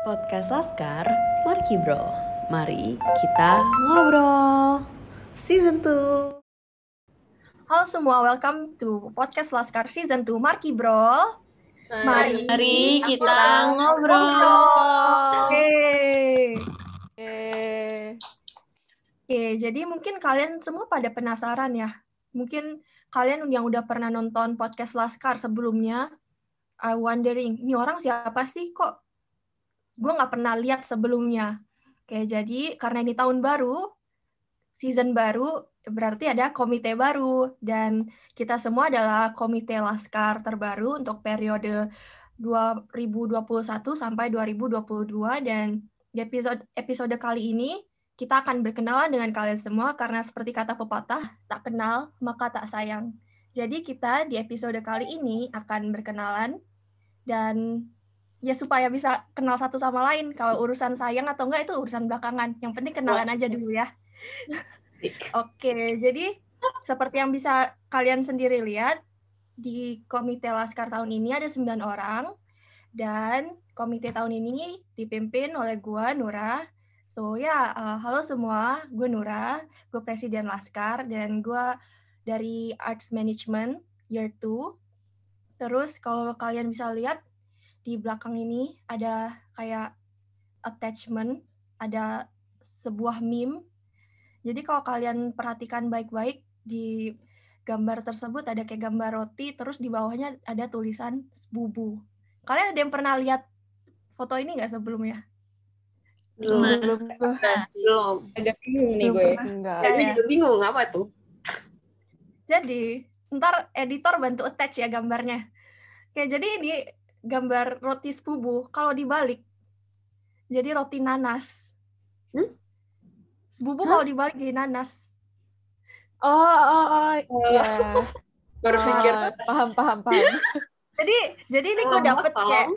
Podcast Laskar, Marki Bro. Mari kita ngobrol. Season 2. Halo semua, welcome to Podcast Laskar Season 2 Marki Bro. Mari kita ngobrol. ngobrol. Oke, jadi mungkin kalian semua pada penasaran ya. Mungkin kalian yang udah pernah nonton Podcast Laskar sebelumnya, are wondering, ini orang siapa sih kok gue nggak pernah lihat sebelumnya. Oke, jadi karena ini tahun baru, season baru, berarti ada komite baru. Dan kita semua adalah komite Laskar terbaru untuk periode 2021 sampai 2022. Dan di episode kali ini, kita akan berkenalan dengan kalian semua karena seperti kata pepatah, tak kenal maka tak sayang. Jadi kita di episode kali ini akan berkenalan dan ya supaya bisa kenal satu sama lain. Kalau urusan sayang atau enggak itu urusan belakangan. Yang penting kenalan aja dulu ya. Oke, jadi seperti yang bisa kalian sendiri lihat, di komite Laskar tahun ini ada 9 orang, dan komite tahun ini dipimpin oleh gue, Nura. So ya, halo semua, gue Nura, gue Presiden Laskar, dan gue dari Arts Management, Year 2. Terus kalau kalian bisa lihat, di belakang ini ada kayak attachment, ada sebuah meme. Jadi kalau kalian perhatikan baik-baik, di gambar tersebut ada kayak gambar roti, terus di bawahnya ada tulisan bubu. Kalian ada yang pernah lihat foto ini nggak sebelumnya? Belum. Agak bingung nih Belum gue. pernah. Gue juga bingung apa tuh. Jadi, ntar editor bantu attach ya gambarnya. Oke, jadi ini gambar roti sebubu. Kalau dibalik, jadi roti nanas. Sebubu kalau dibalik jadi nanas. Ya. Berpikir Paham. Jadi ini gue dapet kayak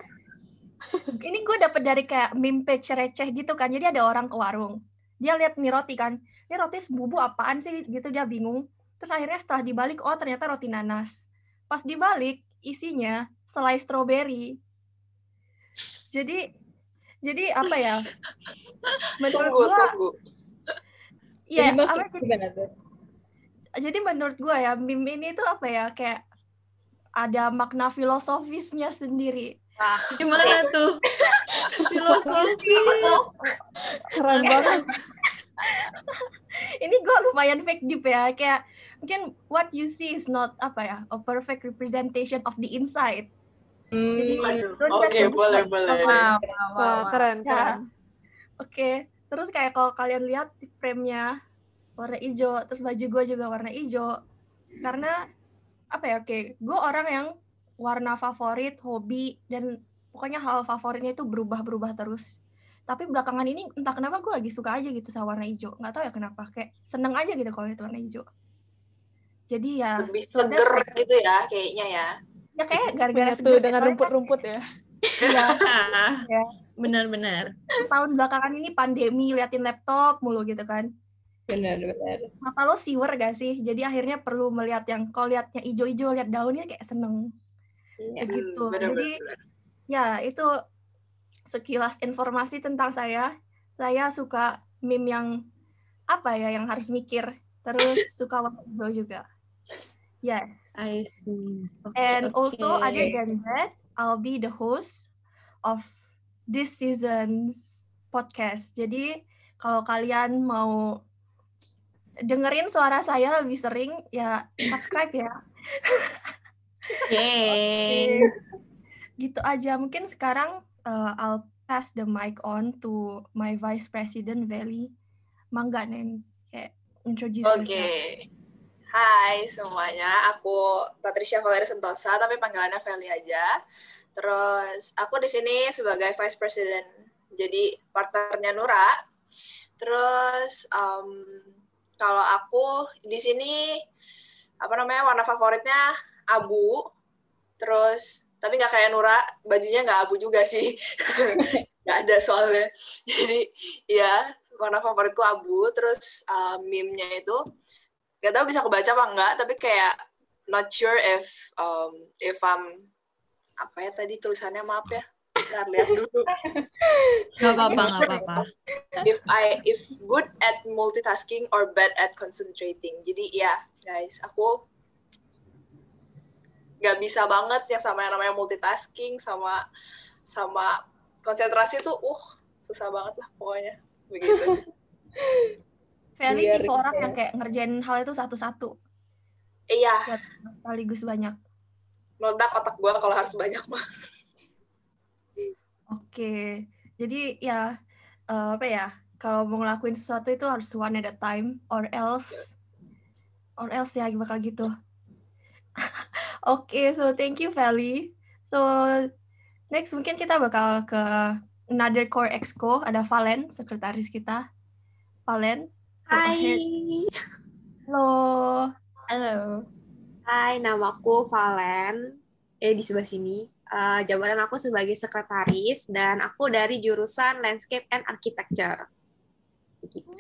ini gue dapet dari kayak meme page receh gitu kan. Jadi ada orang ke warung, dia lihat nih roti kan, ini roti sebubu apaan sih gitu, dia bingung. Terus akhirnya setelah dibalik, oh ternyata roti nanas. Pas dibalik isinya selai stroberi. Jadi apa ya, menurut gue ya, Jadi masuk gimana tuh? jadi menurut gue ya, meme ini tuh apa ya, kayak ada makna filosofisnya sendiri. Gimana tuh? Filosofis. Keren banget. Ini gue lumayan fake deep ya, kayak mungkin what you see is not apa ya, a perfect representation of the inside. Jadi Oke, boleh. Wah, keren. Oke, terus kayak kalau kalian lihat di frame-nya warna hijau, terus baju gue juga warna hijau. Karena apa ya, gue orang yang warna favorit, hobi, dan pokoknya hal favoritnya itu berubah-berubah terus. Tapi belakangan ini entah kenapa gue lagi suka aja gitu sama warna hijau. Nggak tahu ya kenapa, kayak seneng aja gitu kalau itu warna hijau. Jadi ya Lebih seger gitu ya kayaknya ya. Ya kayak gara-gara Menyatu dengan rumput-rumput ya. Iya. Ya. Benar. Tahun belakangan ini pandemi, liatin laptop mulu gitu kan. Benar. Mata lo siwer gak sih? Jadi akhirnya perlu melihat yang, kalau lihatnya hijau-hijau, lihat daunnya kayak seneng. Begitu. Jadi ya itu sekilas informasi tentang saya. Saya suka meme yang apa ya, yang harus mikir. Terus suka warna hijau juga. Yes. I see. And also other than that, I'll be the host of this season's podcast. Jadi kalau kalian mau dengerin suara saya lebih sering, ya subscribe ya. Yeay. Gitu aja. Mungkin sekarang I'll pass the mic on to my Vice President Veli. Mangga Neng, kayak introduce yourself. Hai semuanya, aku Patricia Valeria Sentosa, tapi panggilannya Veli aja. Terus aku di sini sebagai Vice President, jadi partnernya Nura. Terus kalau aku di sini warna favoritnya abu. Terus tapi nggak kayak Nura, bajunya nggak abu juga sih, nggak ada soalnya. Jadi ya warna favoritku abu. Terus meme-nya itu gak tau bisa kebaca apa enggak, tapi kayak not sure if I'm apa ya tadi tulisannya, maaf ya. Ntar lihat dulu. Nggak apa-apa. If good at multitasking or bad at concentrating. Jadi ya guys, aku nggak bisa banget yang namanya multitasking sama konsentrasi tuh susah banget lah pokoknya begitu. Feli tipe orang yang kayak ngerjain hal itu satu-satu. Iya. Sekaligus banyak. Meledak otak gue kalau harus banyak mah. Oke. Jadi ya kalau mau ngelakuin sesuatu itu harus one at a time or else ya bakal gitu. Oke, so thank you Feli. So next mungkin kita bakal ke another core exco, ada Valen, sekretaris kita. Valen. Hai. Halo. Hai, namaku Valen. Di sebelah sini. Jabatan aku sebagai sekretaris dan aku dari jurusan Landscape and Architecture. Begitu.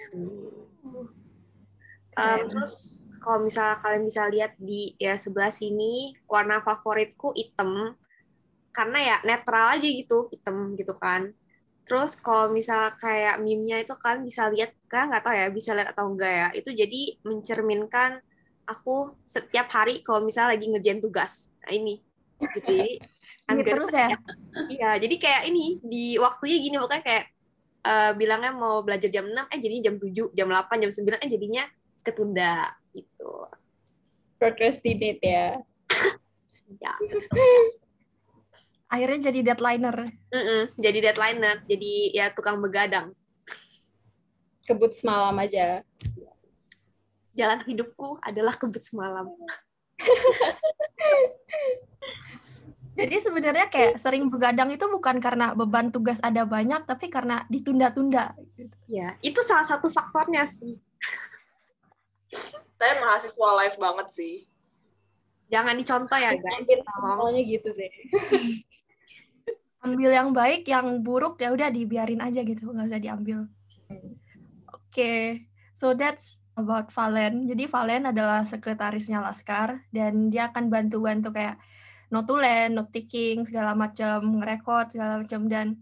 Terus kalau misalnya kalian bisa lihat di sebelah sini, warna favoritku hitam. Karena ya netral aja gitu, hitam gitu kan. Terus kalau misalnya kayak meme-nya itu kalian bisa lihat, kan nggak tahu ya bisa lihat atau enggak ya. Itu jadi mencerminkan aku setiap hari kalau misalnya lagi ngerjain tugas. Nah ini. Gitu. Jadi terus ya? Iya, jadi kayak ini di waktunya gini pokoknya kayak bilangnya mau belajar jam 6, jadinya jam 7, jam 8, jam 9, jadinya ketunda gitu. Procrastinate ya. Ya. Akhirnya jadi deadliner. Jadi deadliner, jadi ya tukang begadang. Kebut semalam aja. Jalan hidupku adalah kebut semalam. Jadi sebenarnya kayak sering begadang itu bukan karena beban tugas ada banyak, tapi karena ditunda-tunda. Ya, itu salah satu faktornya sih. Saya mahasiswa live banget sih. Jangan dicontoh ya guys. Semuanya gitu deh. Ambil yang baik, yang buruk ya udah dibiarin aja gitu, nggak usah diambil. Oke, so that's about Valen. Jadi Valen adalah sekretarisnya Laskar dan dia akan bantu-bantu kayak notulen, note taking, segala macam, ngerekord segala macam. Dan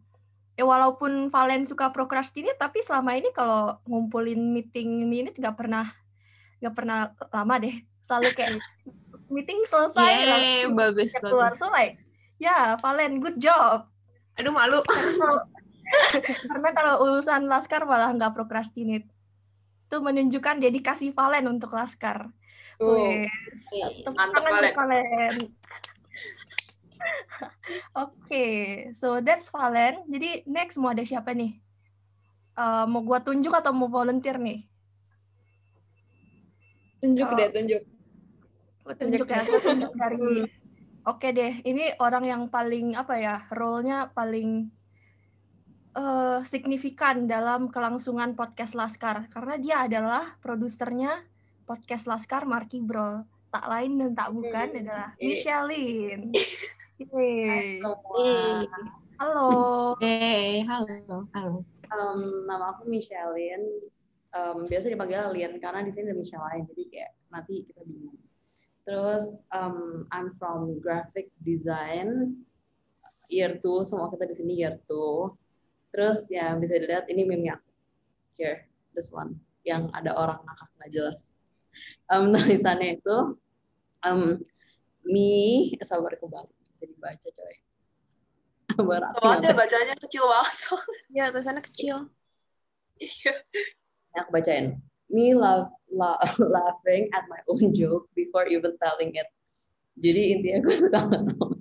walaupun Valen suka procrastinate, tapi selama ini kalau ngumpulin meeting minute nggak pernah lama deh. Selalu kayak meeting selesai langsung bagus. keluar tuh like, Valen, good job. Aduh malu. Karena kalau urusan Laskar malah nggak procrastinate. Itu menunjukkan dedikasi Valen untuk Laskar. Mantap Valen. Oke, so that's Valen. Jadi next mau ada siapa nih? Mau gua tunjuk atau mau volunteer nih? Tunjuk. Tunjuk ya, gua tunjuk dari. Oke deh, ini orang yang paling role-nya paling signifikan dalam kelangsungan podcast Laskar. Karena dia adalah produsernya podcast Laskar, Marky Bro. Tak lain dan tak bukan adalah Micheline. Halo. Halo. Nama aku Micheline. Biasa dipanggil Lian karena di sini ada Micheline, jadi kayak nanti kita bingung. Terus I'm from graphic design year 2, semua kita di sini year 2. Terus ya bisa dilihat ini meme-nya. Here, this one yang ada orang ngakak nggak jelas. Tulisannya itu sabar kebalik. Jadi baca coy. Soalnya bacanya kecil banget soalnya. Ya, tulisannya kecil. Iya. Aku bacain. Me laughing at my own joke before even telling it. Jadi intinya gue suka ngomong.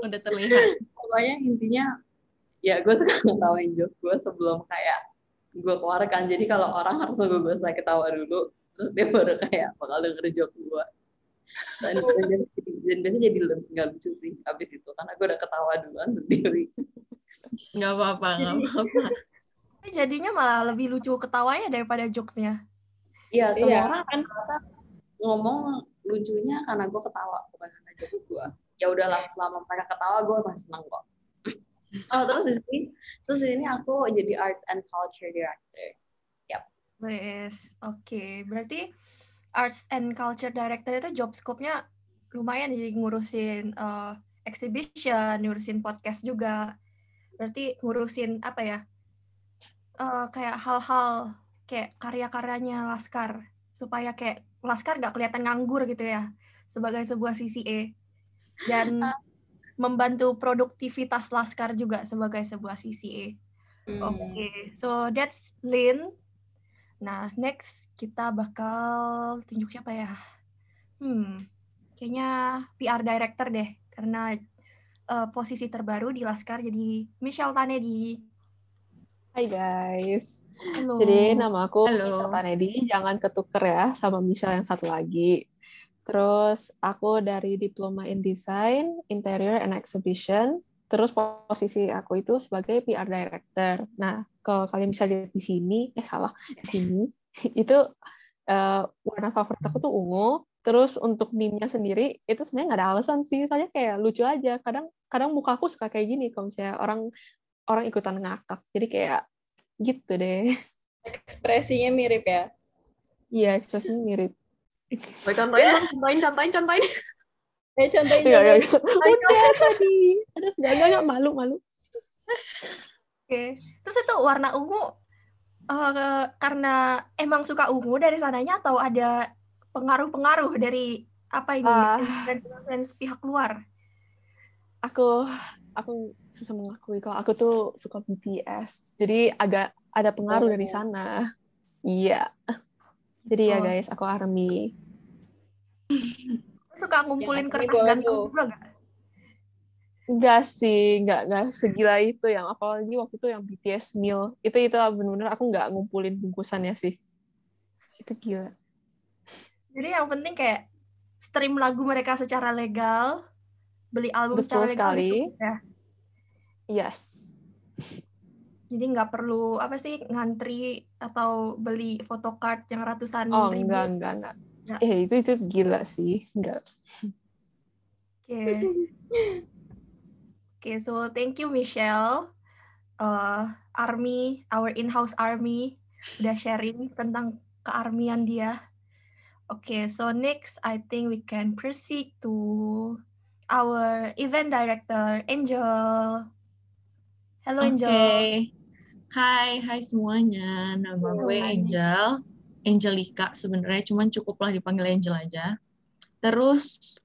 Udah terlihat. Pokoknya intinya ya gue suka ngetawain joke gue sebelum kayak gue keluarkan. Jadi kalau orang harus nunggu gue selesai ketawa dulu, terus dia baru kayak bakal denger joke gue. Dan biasanya jadi nggak lucu sih abis itu karena gue udah ketawa duluan sendiri. Nggak apa-apa. Jadinya malah lebih lucu ketawanya daripada jokesnya. Iya, semua orang kan ngomong lucunya karena gue ketawa bukan karena jokes gue. Ya udahlah, selama mereka ketawa gue masih senang kok. Terus di sini aku jadi Arts and Culture Director. Yes, oke. Berarti Arts and Culture Director itu job scope-nya lumayan, jadi ngurusin exhibition, ngurusin podcast juga. Berarti ngurusin apa ya? Kayak hal-hal kayak karya-karyanya Laskar supaya kayak Laskar gak kelihatan nganggur gitu ya sebagai sebuah CCA, dan membantu produktivitas Laskar juga sebagai sebuah CCA. Oke, so that's Lin. Nah, next kita bakal tunjuk siapa ya? Kayaknya PR Director deh, karena posisi terbaru di Laskar jadi Michelle Tanedi. Hai guys. Halo. Jadi nama aku Halo. Michelle Tanedi, jangan ketuker ya sama Michelle yang satu lagi. Terus aku dari Diploma in Design, Interior and Exhibition. Terus posisi aku itu sebagai PR Director. Nah, kalau kalian bisa lihat di sini, di sini, itu warna favorit aku tuh ungu. Terus untuk meme-nya sendiri, itu sebenarnya nggak ada alasan sih. Soalnya kayak lucu aja. Kadang muka aku suka kayak gini, kalau misalnya orang ikutan ngakak. Jadi kayak gitu deh. Ekspresinya mirip ya? Iya, ekspresinya mirip. Contohin. Contohin. Udah tadi. Aduh, enggak, malu. Oke. Terus itu warna ungu karena emang suka ungu dari sananya atau ada pengaruh-pengaruh dari apa ini influence pihak luar? Aku susah mengakui kalau aku tuh suka BTS. Jadi agak ada pengaruh dari sana. Iya. Jadi ya guys, aku ARMY. Suka ngumpulin kertas gantung juga nggak? Enggak sih, enggak segila itu, yang apalagi waktu itu yang BTS meal. Itu benar-benar aku enggak ngumpulin bungkusannya sih. Itu gila. Jadi yang penting kayak stream lagu mereka secara legal, beli album secara legal sekali. gitu ya. Yes. Jadi nggak perlu ngantri atau beli photocard yang ratusan ribu. Enggak. Itu gila sih, enggak. Okay, so thank you Michelle, ARMY, our in-house ARMY, udah sharing tentang kearmian dia. Okay, so next I think we can proceed to our event director, Angel. Hello Angel. Oke. Hai semuanya. Nama gue Angelika sebenarnya, cuman cukuplah dipanggil Angel aja. Terus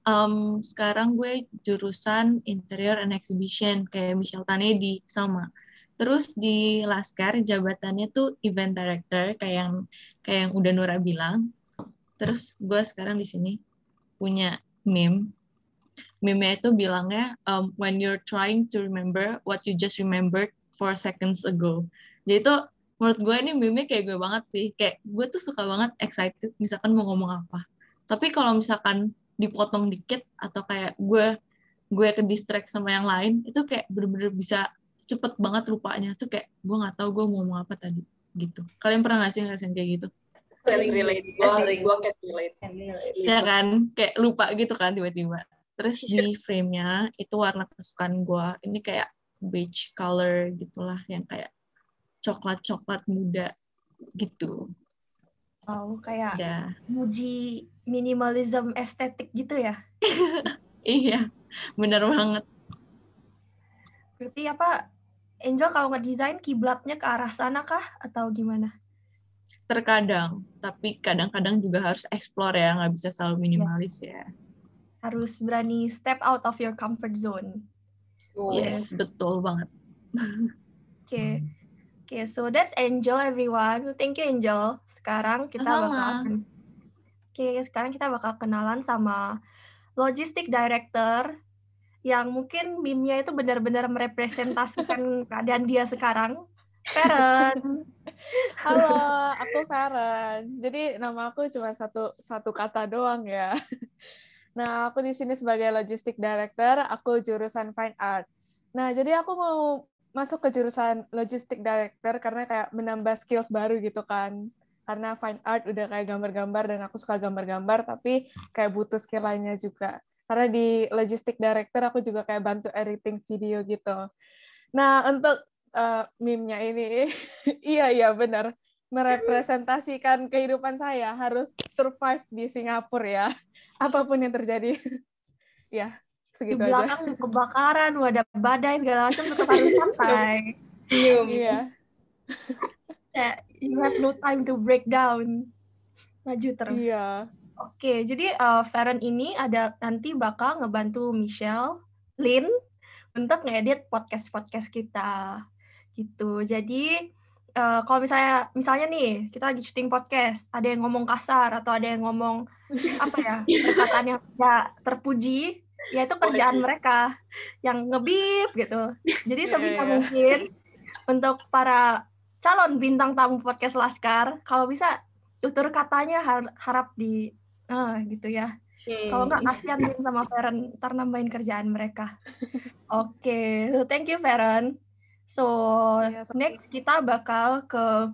sekarang gue jurusan Interior and Exhibition kayak Michelle Tanedi sama. Terus di Laskar jabatannya tuh Event Director kayak yang udah Nura bilang. Terus gue sekarang di sini punya meme. Meme-nya itu bilangnya when you're trying to remember what you just remembered 4 seconds ago. Jadi itu menurut gue ini meme kayak gue banget sih. Kayak gue tuh suka banget excited misalkan mau ngomong apa. Tapi kalau misalkan dipotong dikit atau kayak gue ke distract sama yang lain, itu kayak bener-bener bisa cepet banget lupanya. Tuh kayak gue nggak tahu gue mau ngomong apa tadi gitu. Kalian pernah nggak sih ngerasain kayak gitu? Sering relate. Gue can relate. Ya kan, kayak lupa gitu kan tiba-tiba. Terus di frame-nya itu warna kesukaan gue. Ini kayak beige color gitulah, yang kayak coklat muda gitu. Wow, kayak ya. muji minimalism estetik gitu ya? Iya, benar banget. Berarti apa, Angel kalau ngedesain kiblatnya ke arah sana kah? Atau gimana? Terkadang, tapi kadang-kadang juga harus explore ya, nggak bisa selalu minimalis ya. Harus berani step out of your comfort zone. Yes, betul banget. Okay, so that's Angel everyone. Thank you Angel. Sekarang kita bakal kenalan sama Logistic Director yang mungkin meme-nya itu benar-benar merepresentasikan keadaan dia sekarang. Feren. Halo, aku Feren. Jadi nama aku cuma satu kata doang ya. Nah, aku di sini sebagai Logistic Director, aku jurusan Fine Art. Nah, jadi aku mau masuk ke jurusan Logistic Director karena kayak menambah skills baru gitu kan. Karena Fine Art udah kayak gambar-gambar dan aku suka gambar-gambar, tapi kayak butuh skill lainnya juga. Karena di Logistic Director aku juga kayak bantu editing video gitu. Nah, untuk meme-nya ini, iya benar. merepresentasikan kehidupan saya harus survive di Singapura ya. Apapun yang terjadi. Ya, Di segitu aja. belakang kebakaran, ada badai segala macam tetap harus santai. Iya. Kayak you have no time to break down. Maju terus. Iya. Oke, jadi Feren ini nanti bakal ngebantu Michelle, Lin untuk ngedit podcast kita gitu. Jadi kalau misalnya nih kita lagi syuting podcast, ada yang ngomong kasar atau ada yang ngomong apa ya, perkataan yang tidak terpuji, ya itu kerjaan mereka yang ngebip gitu. Jadi sebisa mungkin untuk para calon bintang tamu podcast Laskar, kalau bisa tutur katanya harap di gitu ya. Kalau nggak kasihan Lin sama Feren, ntar nambahin kerjaan mereka. Oke, so thank you Feren. So next kita bakal ke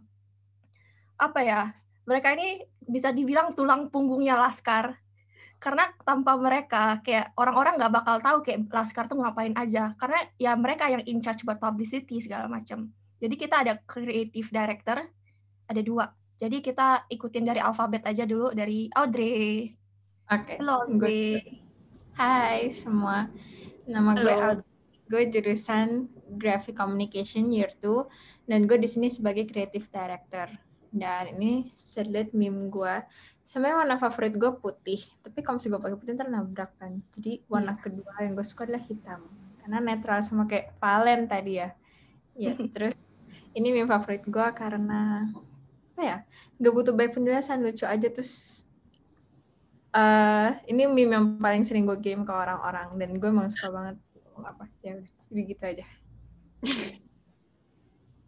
apa ya? Mereka ini bisa dibilang tulang punggungnya Laskar. Karena tanpa mereka kayak orang-orang nggak bakal tahu kayak Laskar tuh ngapain aja. Karena ya mereka yang in charge buat publicity segala macam. Jadi kita ada creative director, ada 2. Jadi kita ikutin dari alfabet aja dulu dari Audrey. Oke. Halo Audrey. Hai semua. Nama gue Audrey. Gue jurusan Graphic Communication Year 2 dan gue di sini sebagai Creative Director. Dan ini bisa dilihat meme gue. Sebenarnya warna favorit gue putih, tapi kalau misalnya gue pakai putih ntar nabrak kan. Jadi warna kedua yang gue suka adalah hitam. Karena netral sama kayak Valen tadi ya. Ya, terus ini meme favorit gue karena apa ya? Gak butuh banyak penjelasan, lucu aja terus. Ini meme yang paling sering gue game ke orang-orang dan gue emang suka banget apa ya udah gitu aja.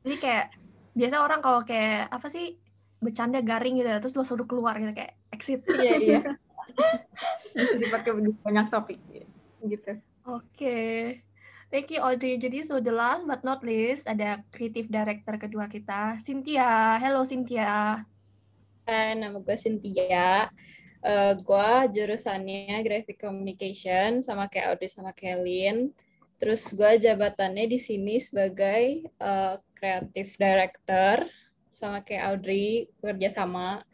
Jadi kayak biasa orang kalau kayak apa sih bercanda garing gitu terus lo suruh keluar gitu kayak exit. Iya. Bisa dipakai di banyak topik gitu. Oke. Thank you Audrey. Jadi so the last but not least ada creative director kedua kita, Cynthia. Hello Cynthia. Hai, nama gue Cynthia. Gue jurusannya Graphic Communication sama kayak Audrey sama Kelin. Terus gue jabatannya di sini sebagai Creative Director sama kayak Audrey bekerja sama.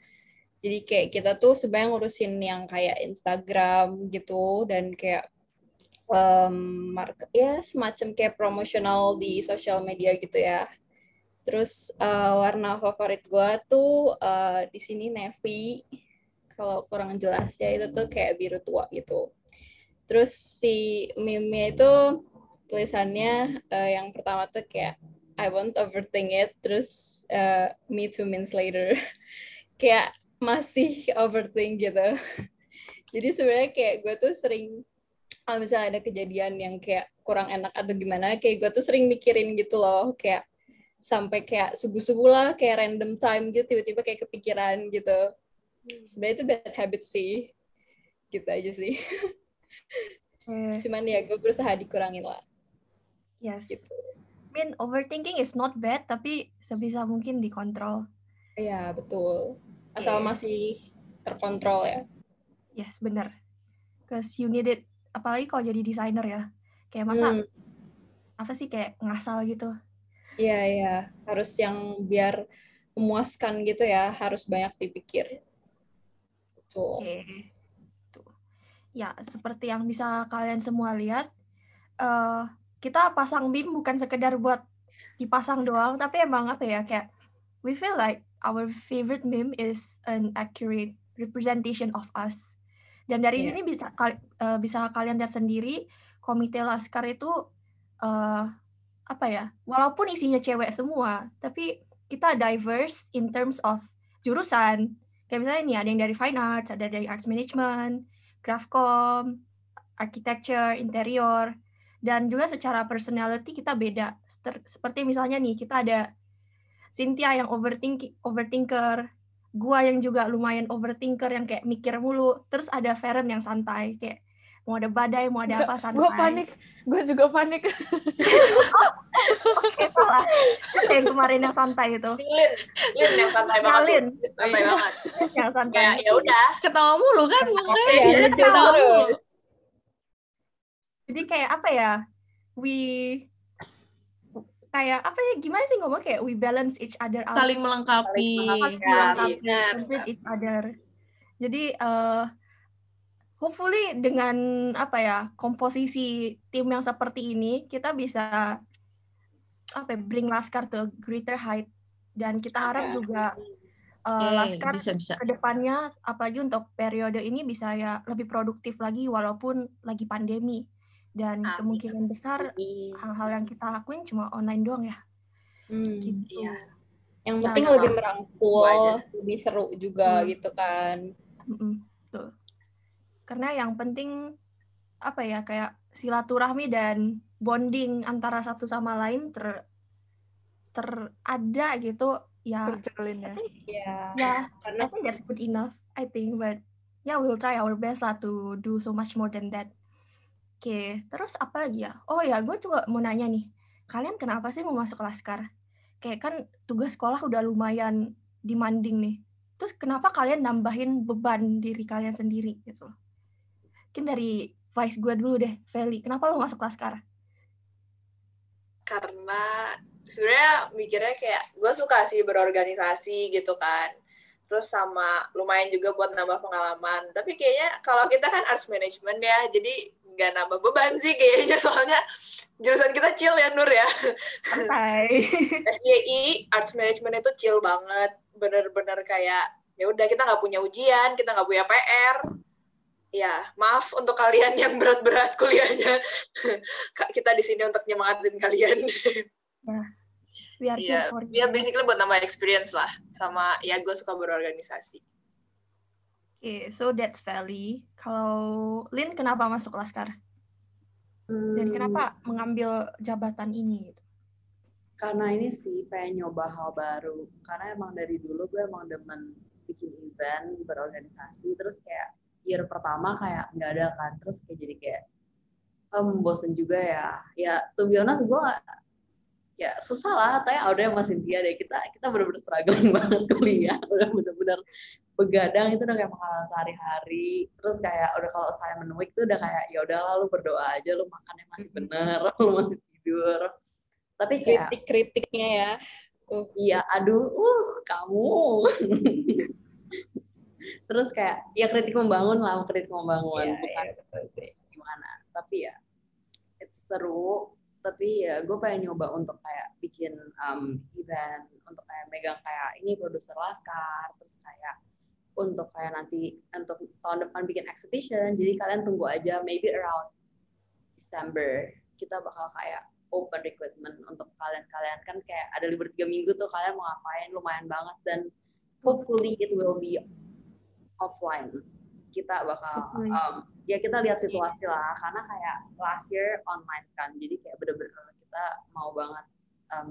Jadi kayak kita tuh sebenarnya ngurusin yang kayak Instagram gitu dan kayak ya semacam kayak promotional di sosial media gitu ya. Terus warna favorit gue tuh di sini navy. Kalau kurang jelas ya itu tuh kayak biru tua gitu. Terus si meme itu tulisannya yang pertama tuh kayak I won't overthink it. Terus me 2 minutes later kayak masih overthink gitu. Jadi sebenarnya kayak gue tuh sering kalau misalnya ada kejadian yang kayak kurang enak atau gimana, kayak gue tuh sering mikirin gitu loh, kayak sampai kayak subuh-subuh lah, kayak random time gitu, tiba-tiba kayak kepikiran gitu. Sebenarnya itu bad habit sih, gitu aja sih. Cuman ya gue berusaha dikurangin lah. Yes. Gitu. I mean overthinking is not bad, tapi sebisa mungkin dikontrol. Iya betul. Asal masih terkontrol ya. Yes benar. Because you need it. Apalagi kalau jadi desainer ya. Kayak masa apa sih kayak ngasal gitu. Iya. Harus yang biar memuaskan gitu ya, harus banyak dipikir. Oke. Ya, seperti yang bisa kalian semua lihat, kita pasang meme bukan sekedar buat dipasang doang, tapi emang apa ya, kayak we feel like our favorite meme is an accurate representation of us. Dan dari sini bisa kalian lihat sendiri, Komite Laskar itu apa ya, walaupun isinya cewek semua, tapi kita diverse in terms of jurusan. Kayak misalnya nih, ada yang dari Fine Arts, ada dari Arts Management, Craftcom, Architecture, Interior, dan juga secara personality kita beda. Seperti misalnya nih, kita ada Cynthia yang overthinker, gua yang juga lumayan overthinker yang kayak mikir mulu, terus ada Feren yang santai, kayak mau ada badai, mau ada apa santai. Gue panik, gue juga panik. Oke, salah. Yang kemarin yang santai itu. Lin yang santai banget. Santai banget. Yang santai. Ya udah. Ketawa mulu kan makanya. Iya, Ketawa mulu. Jadi kayak apa ya? kayak apa ya, gimana sih ngomong, kayak we balance each other out, Saling melengkapi. complete each other. Jadi hopefully dengan apa ya, komposisi tim yang seperti ini kita bisa bring Laskar to a greater height, dan kita harap juga Laskar bisa. ke depannya, apalagi untuk periode ini, bisa ya lebih produktif lagi walaupun lagi pandemi, dan kemungkinan besar hal-hal yang kita lakuin cuma online doang ya. Gitu. Iya. Yang penting lebih merangkul, lebih seru juga gitu kan. Betul. Karena yang penting apa ya, kayak silaturahmi dan bonding antara satu sama lain terada gitu ya. Terjalin ya. I think that's good enough, I think, but yeah, we'll try our best lah to do so much more than that. Oke, terus apa lagi ya? Oh ya, gue juga mau nanya nih, kalian kenapa sih mau masuk Laskar? Kayak kan tugas sekolah udah lumayan demanding nih, terus kenapa kalian nambahin beban diri kalian sendiri gitu? Mungkin dari Vice gue dulu deh, Feli, kenapa lo masuk Laskar? Karena sebenarnya mikirnya kayak gue suka sih berorganisasi gitu kan, terus sama lumayan juga buat nambah pengalaman. Tapi kayaknya kalau kita kan arts management ya, jadi nggak nambah beban sih kayaknya, soalnya jurusan kita chill ya, Nur ya. Santai. FYI arts management itu chill banget, bener-bener kayak ya udah, kita nggak punya ujian, kita nggak punya PR. Ya, maaf untuk kalian yang berat-berat kuliahnya. Kita di sini untuk nyemangatin kalian. Ya, basically buat nambah experience lah. Sama ya gue suka berorganisasi. Okay, so that's Feli. Kalau Lin, kenapa masuk Laskar? Dan kenapa mengambil jabatan ini? Gitu? Karena ini sih pengen nyoba hal baru. Karena emang dari dulu gue emang demen bikin event, berorganisasi. Terus kayak year pertama kayak nggak ada kan. Terus kayak jadi kayak bosen juga ya. Ya, to be honest gue ya susah lah. Tanya udah sama Cynthia deh. Kita bener-bener struggling banget kuliah. Udah bener-bener begadang itu udah kayak pengalaman sehari-hari. Terus kayak udah kalau assignment week tuh udah kayak ya udahlah lu berdoa aja, lu makannya masih bener, lu masih tidur. Tapi kayak kritiknya ya. Iya, aduh, kamu. Terus kayak ya kritik membangun lah, bukan gimana. Tapi ya it's seru. Tapi ya gue pengen nyoba untuk kayak bikin event, untuk kayak megang kayak ini produser Laskar, terus kayak untuk kayak nanti untuk tahun depan bikin exhibition. Jadi kalian tunggu aja, maybe around December kita bakal kayak open recruitment untuk kalian kan kayak ada libur 3 minggu tuh, kalian mau ngapain, lumayan banget, dan hopefully it will be offline. Kita bakal ya kita lihat situasi lah, karena kayak last year online kan, jadi kayak bener-bener kita mau banget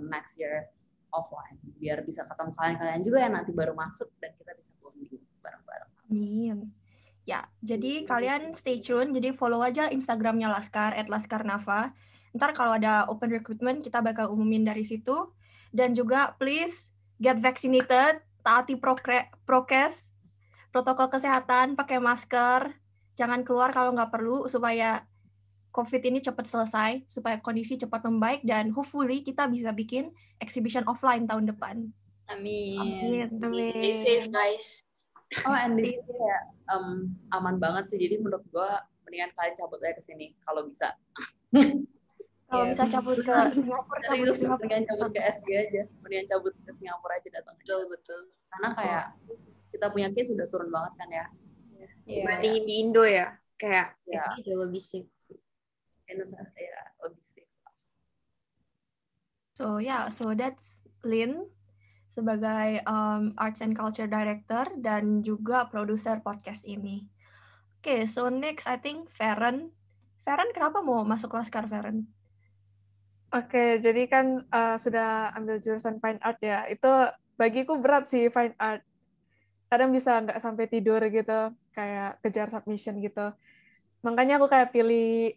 next year offline biar bisa ketemu kalian juga yang nanti baru masuk dan kita bisa bonding bareng-bareng. Amin. Ya, jadi kalian stay tune, jadi follow aja Instagramnya Laskar @laskarnava. Ntar kalau ada open recruitment kita bakal umumin dari situ. Dan juga please get vaccinated, taati prokes, protokol kesehatan, pakai masker, jangan keluar kalau nggak perlu, supaya COVID ini cepat selesai, supaya kondisi cepat membaik, dan hopefully kita bisa bikin exhibition offline tahun depan. Amin. Stay safe guys. And di sini ya aman banget sih, jadi menurut gue mendingan kalian cabut aja ke sini kalau bisa. Kalau bisa cabut ke Singapura, mendingan cabut ke SD aja, mendingan cabut ke Singapura aja datang. Betul. Karena kayak kita punya case sudah turun banget kan ya. Dibandingin di Indo ya, kayak SD jauh lebih safe. Ya, lebih safe. So that's Lin sebagai Arts and Culture Director dan juga produser podcast ini. Okay, so next I think Feren. Feren, kenapa mau masuk Laskar, Feren? Oke, jadi kan sudah ambil jurusan Fine Art ya. Itu bagiku berat sih Fine Art. Kadang bisa nggak sampai tidur gitu, kayak kejar submission gitu. Makanya aku kayak pilih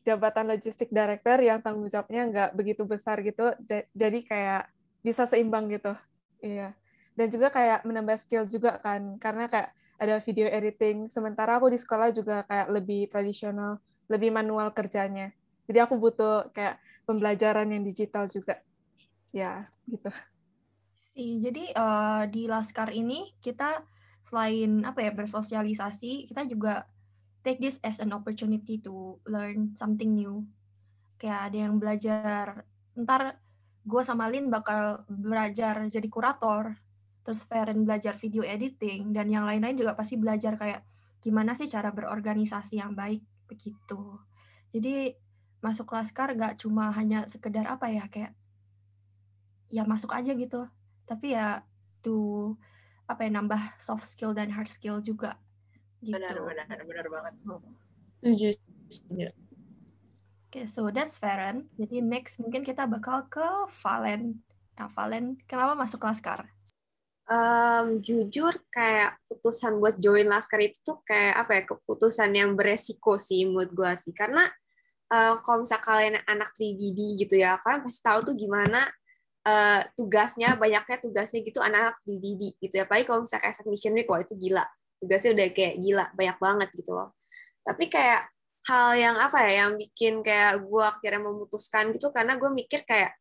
jabatan Logistic Director yang tanggung jawabnya nggak begitu besar gitu. Jadi kayak bisa seimbang gitu. Iya. Dan juga kayak menambah skill juga kan, karena kayak ada video editing. Sementara aku di sekolah juga kayak lebih tradisional, lebih manual kerjanya. Jadi aku butuh kayak pembelajaran yang digital juga. Ya, gitu. Jadi di Laskar ini kita selain bersosialisasi, kita juga take this as an opportunity to learn something new. Kayak ada yang belajar, ntar gue sama Lin bakal belajar jadi kurator, terus Feren belajar video editing, dan yang lain-lain juga pasti belajar kayak gimana sih cara berorganisasi yang baik, begitu. Jadi masuk Laskar gak cuma hanya sekedar kayak ya masuk aja gitu, tapi ya to nambah soft skill dan hard skill juga gitu. Benar banget. Setuju. Okay, so that's Feren. Jadi next mungkin kita bakal ke Valen. Nah, Valen, kenapa masuk Laskar? Jujur kayak putusan buat join Laskar itu tuh kayak keputusan yang beresiko sih menurut gue sih. Karena kalau misalnya kalian anak 3DD gitu ya, kalian pasti tahu tuh gimana banyaknya tugasnya gitu anak-anak 3DD gitu ya. Apalagi kalau misalnya kayak submission week, wah itu gila. Tugasnya udah kayak gila, banyak banget gitu loh. Tapi kayak hal yang yang bikin kayak gue akhirnya memutuskan gitu, karena gue mikir kayak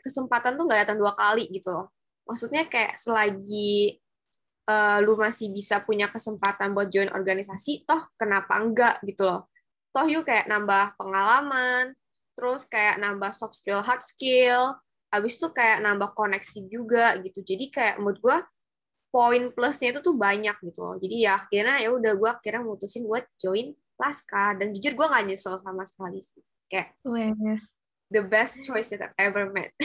kesempatan tuh nggak datang 2 kali gitu loh. Maksudnya kayak selagi lu masih bisa punya kesempatan buat join organisasi, toh kenapa enggak gitu loh. Toh yuk kayak nambah pengalaman, terus kayak nambah soft skill, hard skill, habis itu kayak nambah koneksi juga gitu. Jadi kayak menurut gue poin plusnya itu tuh banyak gitu loh. Jadi ya udah gue akhirnya mutusin buat join Laskar, dan jujur gue gak nyesel sama sekali sih. Kayak the best choice that I've ever made.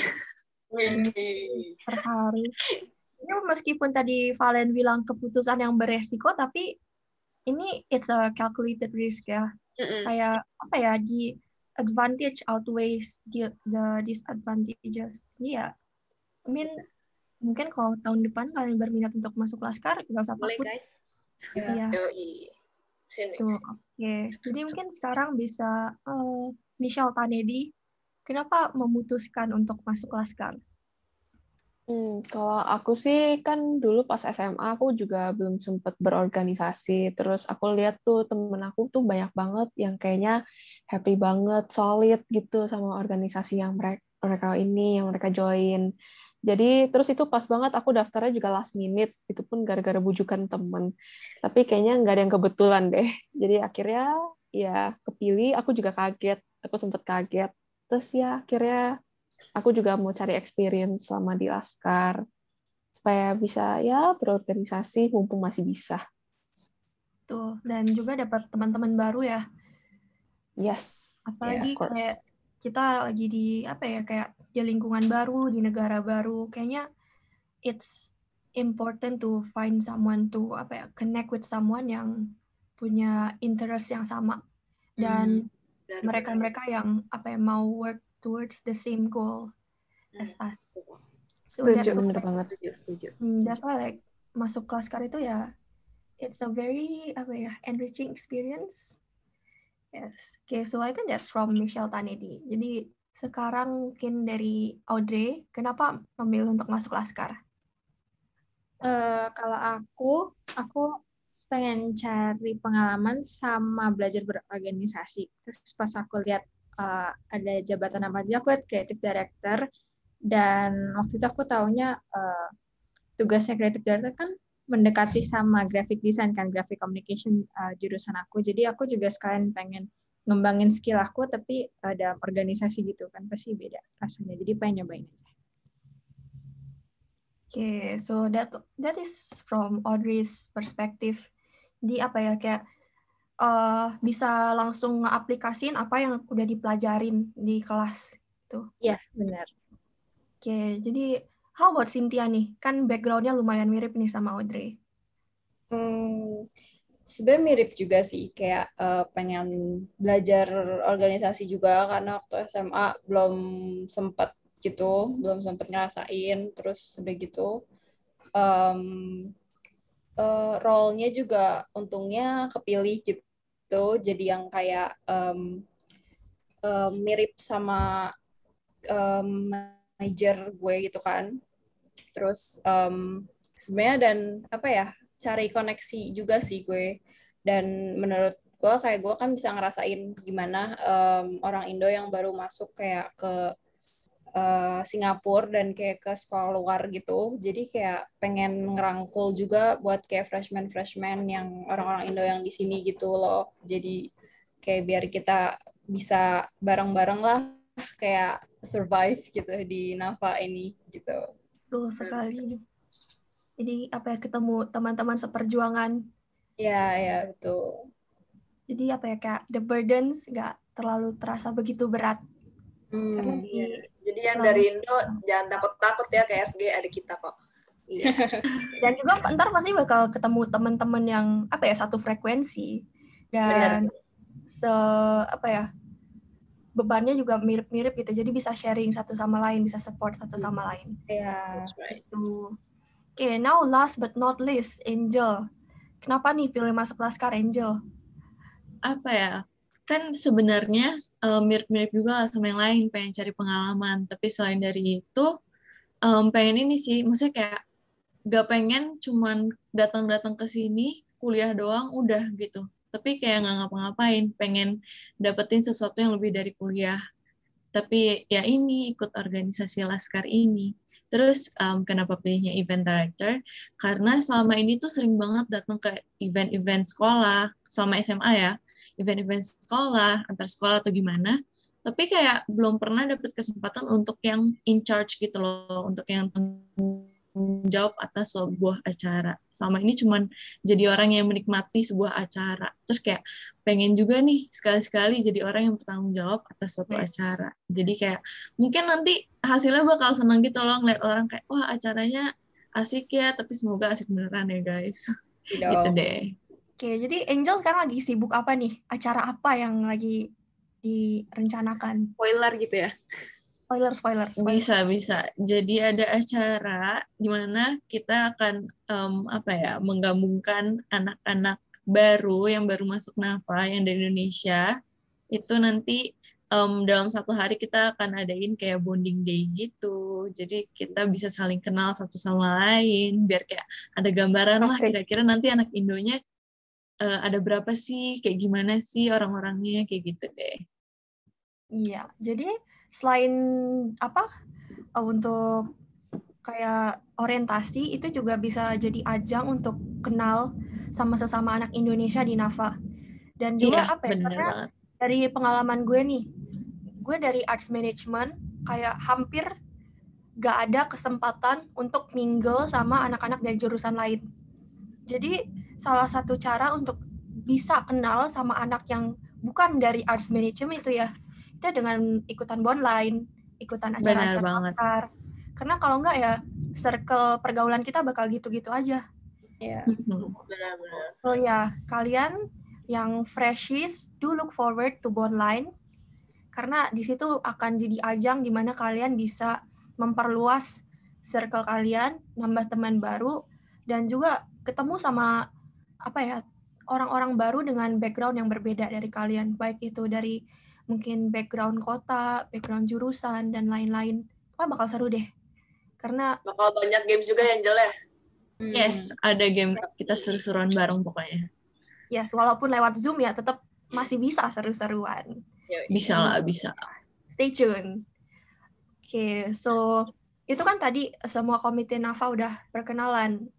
Terharu. Ini meskipun tadi Valen bilang keputusan yang beresiko, tapi ini it's a calculated risk ya. Kayak the advantage outweighs the disadvantages. Iya. I mean, mungkin kalau tahun depan kalian berminat untuk masuk Laskar, nggak usah takut. Boleh guys. Iya. Tuh, oke. Jadi mungkin sekarang bisa Michelle Tanedi, kenapa memutuskan untuk masuk Laskar? Kalau aku sih kan dulu pas SMA aku juga belum sempat berorganisasi. Terus aku lihat tuh temen aku tuh banyak banget yang kayaknya happy banget, solid gitu sama organisasi yang mereka join. Jadi terus itu pas banget aku daftarnya juga last minute, itu pun gara-gara bujukan temen. Tapi kayaknya nggak ada yang kebetulan deh. Jadi akhirnya ya kepilih, aku juga kaget, aku sempet kaget. Terus ya akhirnya aku juga mau cari experience selama di Laskar supaya bisa ya berorganisasi mumpung masih bisa. Tuh, dan juga dapat teman-teman baru ya. Yes. Apalagi kayak kita lagi di kayak di lingkungan baru, di negara baru, kayaknya it's important to find someone to connect with someone yang punya interest yang sama, dan mereka-mereka yang mau work towards the same goal as us. Setuju, bener banget. Setuju. That's why masuk Laskar itu ya it's a very enriching experience. Yes. Okay, so I think that's from Michelle Tanedi. Jadi sekarang mungkin dari Audrey, kenapa memilih untuk masuk Laskar? Kalau aku pengen cari pengalaman sama belajar berorganisasi. Terus pas aku lihat ada jabatan apa aja, aku lihat Creative Director, dan waktu itu aku taunya tugasnya Creative Director kan mendekati sama graphic design kan, graphic communication jurusan aku. Jadi aku juga sekalian pengen ngembangin skill aku, tapi dalam organisasi gitu kan pasti beda rasanya. Jadi pengen nyobain aja. Okay, so that is from Audrey's perspective. Jadi kayak bisa langsung nge-aplikasiin apa yang udah dipelajarin di kelas itu. Iya, benar. Okay, jadi how about Cynthia nih? Kan background-nya lumayan mirip nih sama Audrey. Sebenarnya mirip juga sih, kayak pengen belajar organisasi juga karena waktu SMA belum sempat ngerasain. Terus udah gitu role-nya juga untungnya kepilih gitu, jadi yang kayak mirip sama major gue gitu kan. Terus sebenarnya dan cari koneksi juga sih gue, dan menurut gue kan bisa ngerasain gimana orang Indo yang baru masuk kayak ke Singapura dan kayak ke sekolah luar gitu. Jadi kayak pengen ngerangkul juga buat kayak freshman yang orang-orang Indo yang di sini gitu loh. Jadi kayak biar kita bisa bareng-bareng lah kayak survive gitu di Nafa ini gitu. Betul sekali. Jadi apa ya, ketemu teman-teman seperjuangan. Ya betul. Jadi apa ya, kayak the burdens nggak terlalu terasa begitu berat. Karena Jadi yang dari Indo jangan takut-takut ya, kayak SG ada kita kok. Iya. Dan juga ntar pasti bakal ketemu teman-teman yang apa ya, satu frekuensi dan bebannya juga mirip-mirip gitu. Jadi bisa sharing satu sama lain, bisa support satu sama lain. Iya. Gitu. Oke, now last but not least, Angel. Kenapa nih pilih masuk Laskar, Angel? Apa ya? Kan sebenarnya mirip-mirip juga lah sama yang lain, pengen cari pengalaman. Tapi selain dari itu, pengen ini sih, maksudnya kayak gak pengen cuman datang-datang ke sini, kuliah doang, udah gitu. Tapi kayak nggak ngapa-ngapain, pengen dapetin sesuatu yang lebih dari kuliah. Tapi ya ini, ikut organisasi Laskar ini. Terus kenapa pilihnya event director? Karena selama ini tuh sering banget datang ke event-event sekolah, selama SMA ya, event-event sekolah, antar sekolah atau gimana, tapi kayak belum pernah dapet kesempatan untuk yang in charge gitu loh, untuk yang tanggung jawab atas sebuah acara. Selama ini cuman jadi orang yang menikmati sebuah acara. Terus kayak pengen juga nih sekali-sekali jadi orang yang bertanggung jawab atas suatu acara. Jadi kayak mungkin nanti hasilnya bakal seneng gitu loh, ngeliat orang kayak, wah acaranya asik ya, tapi semoga asik beneran ya guys. Gitu deh. Oke, jadi Angel sekarang lagi sibuk apa nih? Acara apa yang lagi direncanakan? Spoiler gitu ya? Spoiler. Bisa. Jadi ada acara di mana kita akan menggabungkan anak-anak baru yang baru masuk Nafa yang dari Indonesia. Itu nanti dalam satu hari kita akan adain kayak bonding day gitu. Jadi kita bisa saling kenal satu sama lain, biar kayak ada gambaran lah kira-kira nanti anak Indonya ada berapa sih, kayak gimana sih orang-orangnya, kayak gitu deh. Iya, jadi selain untuk kayak orientasi, itu juga bisa jadi ajang untuk kenal sama sesama anak Indonesia di Nafa. Dan juga karena dari pengalaman gue nih, gue dari arts management kayak hampir gak ada kesempatan untuk mingle sama anak-anak dari jurusan lain. Jadi salah satu cara untuk bisa kenal sama anak yang bukan dari arts management itu dengan ikutan bondline, ikutan acara-acara Laskar. Karena kalau enggak ya circle pergaulan kita bakal gitu-gitu aja. Iya. Benar-benar. So ya, kalian yang freshies do look forward to bondline karena di situ akan jadi ajang di mana kalian bisa memperluas circle kalian, nambah teman baru, dan juga ketemu sama orang-orang baru dengan background yang berbeda dari kalian, baik itu dari mungkin background kota, background jurusan, dan lain-lain. Pokoknya bakal seru deh. Karena bakal banyak games juga yang jelek. Yes, ada game kita seru-seruan bareng pokoknya. Yes, walaupun lewat Zoom ya, tetap masih bisa seru-seruan. Bisa lah, bisa. Stay tune. Oke, so itu kan tadi semua komite Nafa udah perkenalan.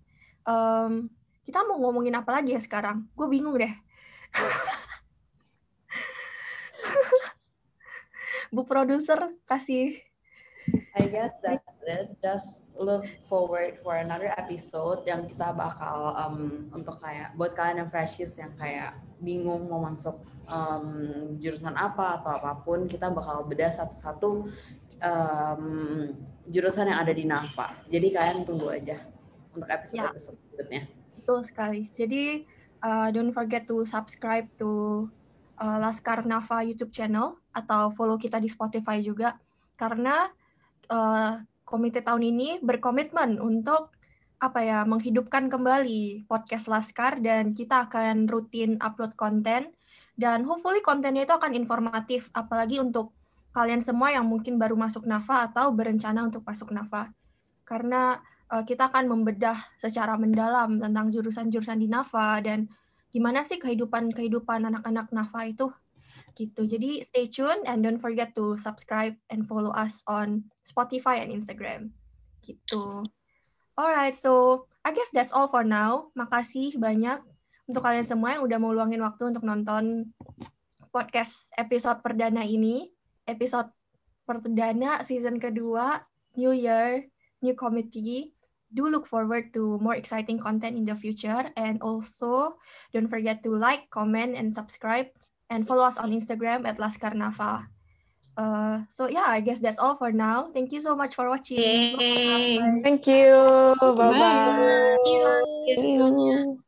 Kita mau ngomongin apa lagi ya sekarang? Gue bingung deh. Bu produser kasih. I guess that just look forward for another episode yang kita bakal untuk kayak buat kalian yang freshies yang kayak bingung mau masuk jurusan apa atau apapun, kita bakal bedah satu-satu jurusan yang ada di Nafa. Jadi kalian tunggu aja untuk episode-episode berikutnya. Betul sekali. Jadi don't forget to subscribe to Laskar Nafa YouTube channel atau follow kita di Spotify juga karena komite tahun ini berkomitmen untuk menghidupkan kembali podcast Laskar dan kita akan rutin upload konten dan hopefully kontennya itu akan informatif apalagi untuk kalian semua yang mungkin baru masuk Nafa atau berencana untuk masuk Nafa karena kita akan membedah secara mendalam tentang jurusan-jurusan di Nafa dan gimana sih kehidupan anak-anak Nafa itu gitu. Jadi stay tune and don't forget to subscribe and follow us on Spotify and Instagram gitu. Alright, so I guess that's all for now. Makasih banyak untuk kalian semua yang udah mau luangin waktu untuk nonton podcast episode perdana ini, episode perdana season kedua, New Year, New Committee. Do look forward to more exciting content in the future, and also don't forget to like, comment, and subscribe, and follow us on Instagram @laskarnafa. So yeah, I guess that's all for now. Thank you so much for watching. Yay. Bye. Thank you. Bye-bye. Bye. Thank you.